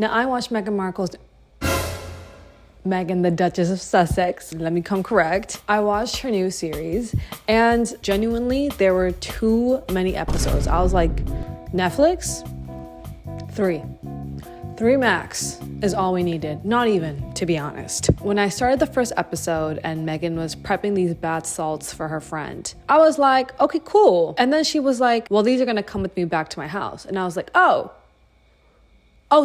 Now, I watched Meghan Markle's Meghan, the Duchess of Sussex. Let me come correct. I watched her new series, and genuinely, there were too many episodes. I was like, Netflix? Three max is all we needed. Not even, to be honest. When I started the first episode and Meghan was prepping these bath salts for her friend, I was like, okay, cool. And then she was like, well, these are gonna come with me back to my house. And I was like, oh,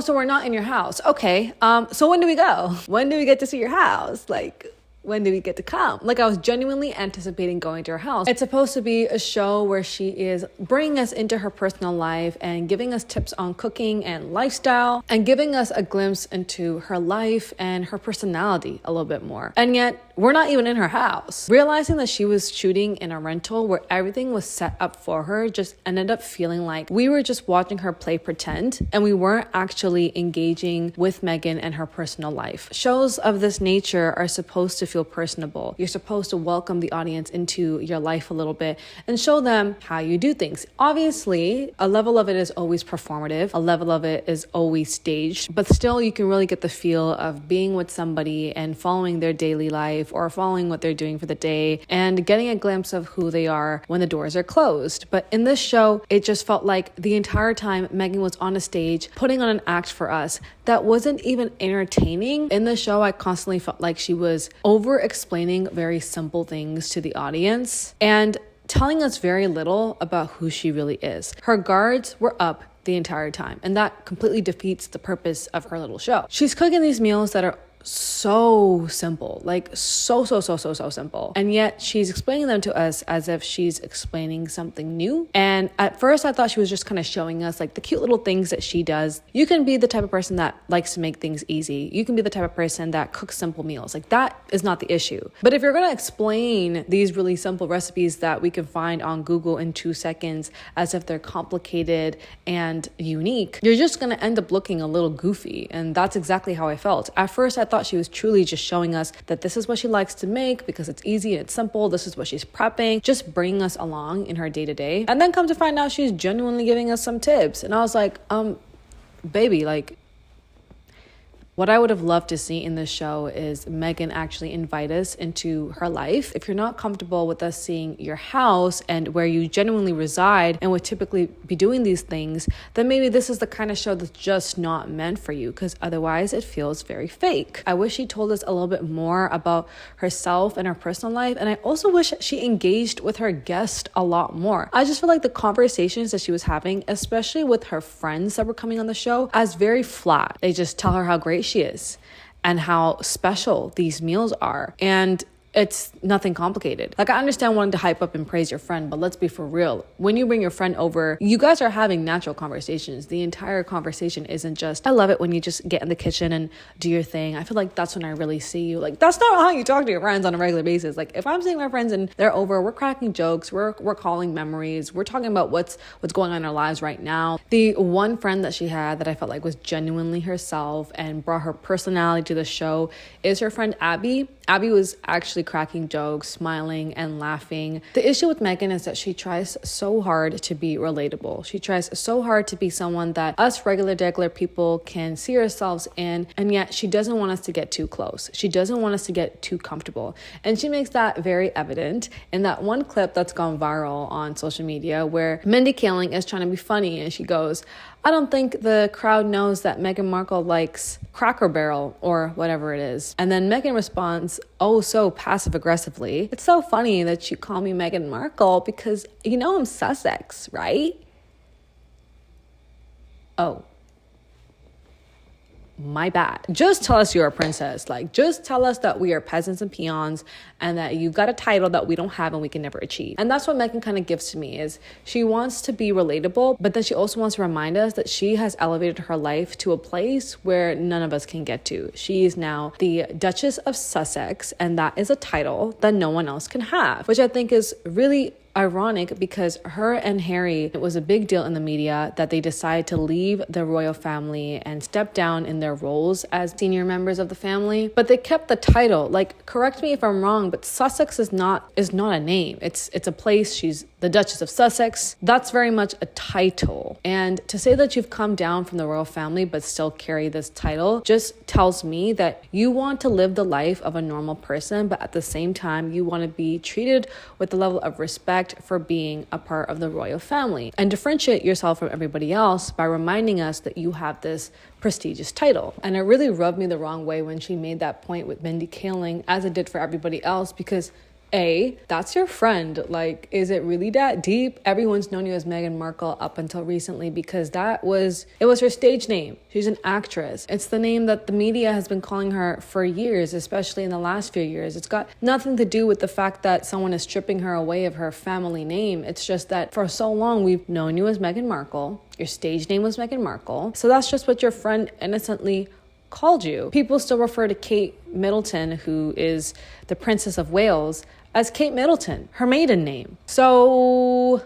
so we're not in your house. Okay. So when do we go? When do we get to see your house? Like, when do we get to come? Like, I was genuinely anticipating going to her house. It's supposed to be a show where she is bringing us into her personal life and giving us tips on cooking and lifestyle and giving us a glimpse into her life and her personality a little bit more. And yet, we're not even in her house. Realizing that she was shooting in a rental where everything was set up for her just ended up feeling like we were just watching her play pretend and we weren't actually engaging with Meghan and her personal life. Shows of this nature are supposed to feel personable. You're supposed to welcome the audience into your life a little bit and show them how you do things. Obviously, a level of it is always performative. A level of it is always staged, but still you can really get the feel of being with somebody and following their daily life or following what they're doing for the day and getting a glimpse of who they are when the doors are closed. But in this show, it just felt like the entire time Meghan was on a stage putting on an act for us that wasn't even entertaining. In the show, I constantly felt like she was over-explaining very simple things to the audience and telling us very little about who she really is. Her guards were up the entire time, and that completely defeats the purpose of her little show. She's cooking these meals that are so simple, like so simple. And yet she's explaining them to us as if she's explaining something new. And at first I thought she was just kind of showing us like the cute little things that she does. You can be the type of person that likes to make things easy. You can be the type of person that cooks simple meals. Like that is not the issue. But if you're going to explain these really simple recipes that we can find on Google in 2 seconds as if they're complicated and unique, you're just going to end up looking a little goofy. And that's exactly how I felt. At first I thought she was truly just showing us that this is what she likes to make because it's easy and it's simple. This is what she's prepping, just bringing us along in her day-to-day. And then come to find out she's genuinely giving us some tips. And I was like, baby, like, what I would have loved to see in this show is Meghan actually invite us into her life. If you're not comfortable with us seeing your house and where you genuinely reside and would typically be doing these things, then maybe this is the kind of show that's just not meant for you, because otherwise it feels very fake. I wish she told us a little bit more about herself and her personal life, and I also wish she engaged with her guest a lot more. I just feel like the conversations that she was having, especially with her friends that were coming on the show, as very flat. They just tell her how great she is and how special these meals are. And it's nothing complicated. Like, I understand wanting to hype up and praise your friend, but let's be for real. When you bring your friend over, you guys are having natural conversations. The entire conversation isn't just, I love it when you just get in the kitchen and do your thing. I feel like that's when I really see you. Like, that's not how you talk to your friends on a regular basis. Like, if I'm seeing my friends and they're over, we're cracking jokes, we're calling memories, we're talking about what's going on in our lives right now. The one friend that she had that I felt like was genuinely herself and brought her personality to the show is her friend Abby. Abby was actually cracking jokes, smiling and laughing. The issue with Meghan is that she tries so hard to be relatable. She tries so hard to be someone that us regular people can see ourselves in, and yet she doesn't want us to get too close. She doesn't want us to get too comfortable. And she makes that very evident in that one clip that's gone viral on social media where Mindy Kaling is trying to be funny and she goes, I don't think the crowd knows that Meghan Markle likes Cracker Barrel or whatever it is. And then Meghan responds, oh, so passive aggressively. It's so funny that you call me Meghan Markle because you know I'm Sussex, right? Oh, my bad. Just tell us you're a princess. Like, just tell us that we are peasants and peons and that you've got a title that we don't have and we can never achieve. And that's what Meghan kind of gives to me, is she wants to be relatable, but then she also wants to remind us that she has elevated her life to a place where none of us can get to. She is now the Duchess of Sussex, and that is a title that no one else can have, which I think is really ironic because her and Harry, it was a big deal in the media that they decided to leave the royal family and step down in their roles as senior members of the family, but they kept the title. Like, correct me if I'm wrong, but Sussex is not a name. It's a place. She's the Duchess of Sussex. That's very much a title. And to say that you've come down from the royal family but still carry this title just tells me that you want to live the life of a normal person, but at the same time, you want to be treated with the level of respect for being a part of the royal family and differentiate yourself from everybody else by reminding us that you have this prestigious title. And it really rubbed me the wrong way when she made that point with Mindy Kaling, as it did for everybody else, because that's your friend. Like, is it really that deep? Everyone's known you as Meghan Markle up until recently because it was her stage name. She's an actress. It's the name that the media has been calling her for years, especially in the last few years. It's got nothing to do with the fact that someone is stripping her away of her family name. It's just that for so long, we've known you as Meghan Markle. Your stage name was Meghan Markle. So that's just what your friend innocently called you. People still refer to Kate Middleton, who is the Princess of Wales, as Kate Middleton, her maiden name. So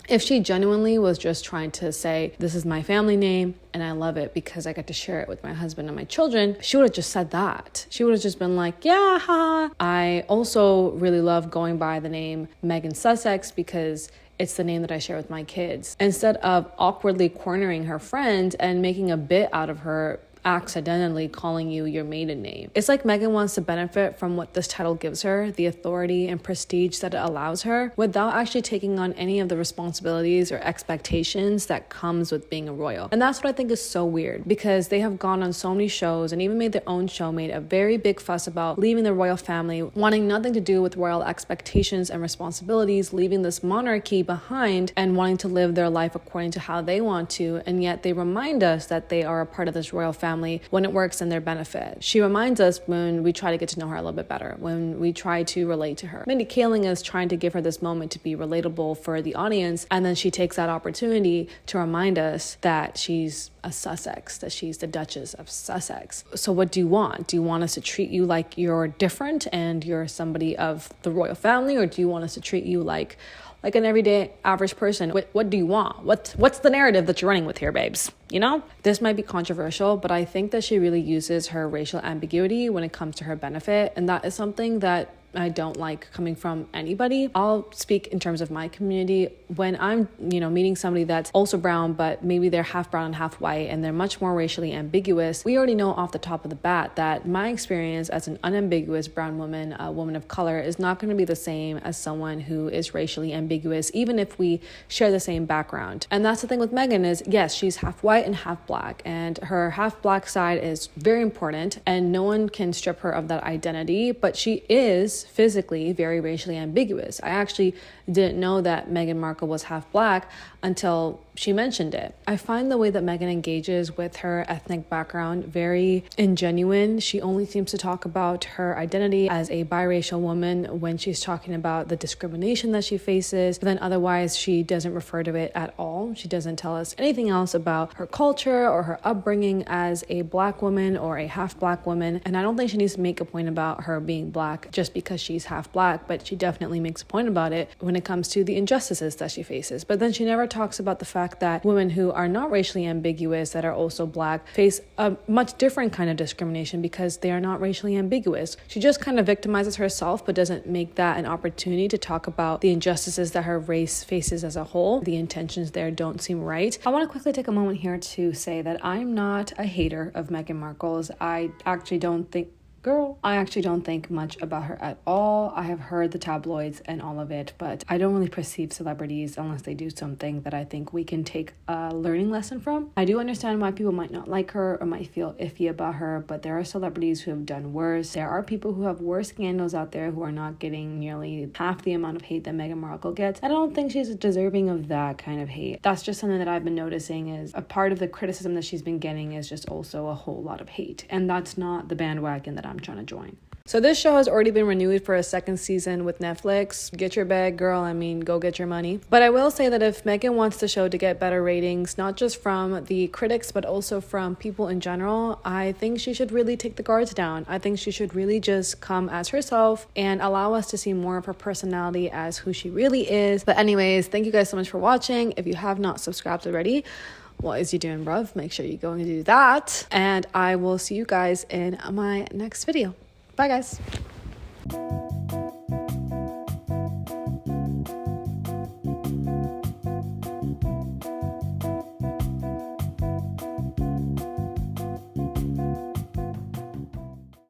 if she genuinely was just trying to say, this is my family name and I love it because I get to share it with my husband and my children, she would have just said that. She would have just been like, yeah, ha. I also really love going by the name Meghan Sussex because it's the name that I share with my kids. Instead of awkwardly cornering her friend and making a bit out of her accidentally calling you your maiden name. It's like Meghan wants to benefit from what this title gives her, the authority and prestige that it allows her, without actually taking on any of the responsibilities or expectations that comes with being a royal. And that's what I think is so weird, because they have gone on so many shows and even made their own show, made a very big fuss about leaving the royal family, wanting nothing to do with royal expectations and responsibilities, leaving this monarchy behind and wanting to live their life according to how they want to. And yet they remind us that they are a part of this royal family when it works in their benefit. She reminds us when we try to get to know her a little bit better, when we try to relate to her. Mindy Kaling is trying to give her this moment to be relatable for the audience, and then she takes that opportunity to remind us that she's a Sussex, that she's the Duchess of Sussex. So what do you want? Do you want us to treat you like you're different and you're somebody of the royal family, or do you want us to treat you like an everyday average person? What do you want? What's the narrative that you're running with here, babes? You know, this might be controversial, but I think that she really uses her racial ambiguity when it comes to her benefit. And that is something that I don't like coming from anybody. I'll speak in terms of my community. When I'm, meeting somebody that's also brown, but maybe they're half brown and half white, and they're much more racially ambiguous, we already know off the top of the bat that my experience as an unambiguous brown woman, a woman of color, is not going to be the same as someone who is racially ambiguous, even if we share the same background. And that's the thing with Meghan is, yes, she's half white and half black, and her half black side is very important, and no one can strip her of that identity, but she is physically very racially ambiguous. I actually didn't know that Meghan Markle was half black until she mentioned it. I find the way that Meghan engages with her ethnic background very ingenuine. She only seems to talk about her identity as a biracial woman when she's talking about the discrimination that she faces, but then otherwise she doesn't refer to it at all. She doesn't tell us anything else about her culture or her upbringing as a black woman or a half black woman. And I don't think she needs to make a point about her being black just because she's half black, but she definitely makes a point about it when it comes to the injustices that she faces. But then she never talks about the fact that women who are not racially ambiguous, that are also black, face a much different kind of discrimination because they are not racially ambiguous. She just kind of victimizes herself, but doesn't make that an opportunity to talk about the injustices that her race faces as a whole. The intentions there don't seem right. I want to quickly take a moment here to say that I'm not a hater of Meghan Markle's. I actually don't think much about her at all. I have heard the tabloids and all of it, but I don't really perceive celebrities unless they do something that I think we can take a learning lesson from. I do understand why people might not like her or might feel iffy about her, but there are celebrities who have done worse. There are people who have worse scandals out there who are not getting nearly half the amount of hate that Meghan Markle gets. I don't think she's deserving of that kind of hate. That's just something that I've been noticing, is a part of the criticism that she's been getting is just also a whole lot of hate. And that's not the bandwagon that I'm trying to join. So this show has already been renewed for a second season with Netflix. Get your bag, girl. Go get your money. But I will say that if Meghan wants the show to get better ratings, not just from the critics, but also from people in general, I think she should really take the guards down. I think she should really just come as herself and allow us to see more of her personality as who she really is. But anyways, thank you guys so much for watching. If you have not subscribed already, what is you doing, bruv? Make sure you go and do that. And I will see you guys in my next video. Bye, guys.